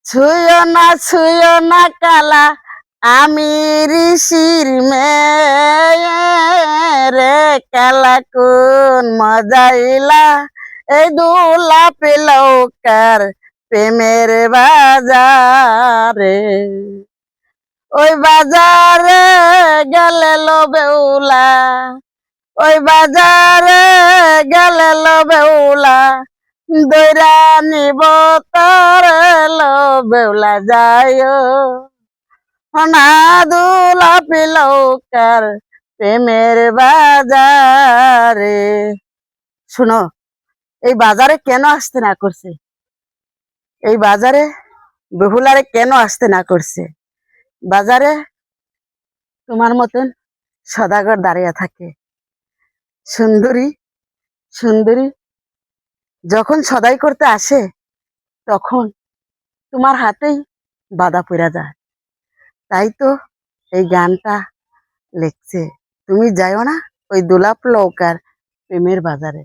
ছুঁয়ো না কালা, আমি ঋষির মেয়ে রে। কালা কোন মজাইলা, এই দোলা পেলকার প্রেমের বাজারে। ওই বাজারে গেলে লো বেউলা, ওই বাজারে গেলে লো বেউলা, দৈরা নিব তারে লো বেউলা যায় না। দুলা পিলৌকার প্রেমের বাজারে। শুনো, এই বাজারে কেন আসতে না করছে? এই বাজারে বেহুলারে কেন আসতে না করছে? বাজারে তোমার মতন সদাগর দাঁড়িয়ে থাকে। সুন্দরী সুন্দরী যখন সদাই করতে আসে, তখন তোমার হাতেই বাধা পড়া যায়। তাই তো এই গানটা লিখছে, তুমি যাইও না ওই দোলাপ লৌকার প্রেমের বাজারে।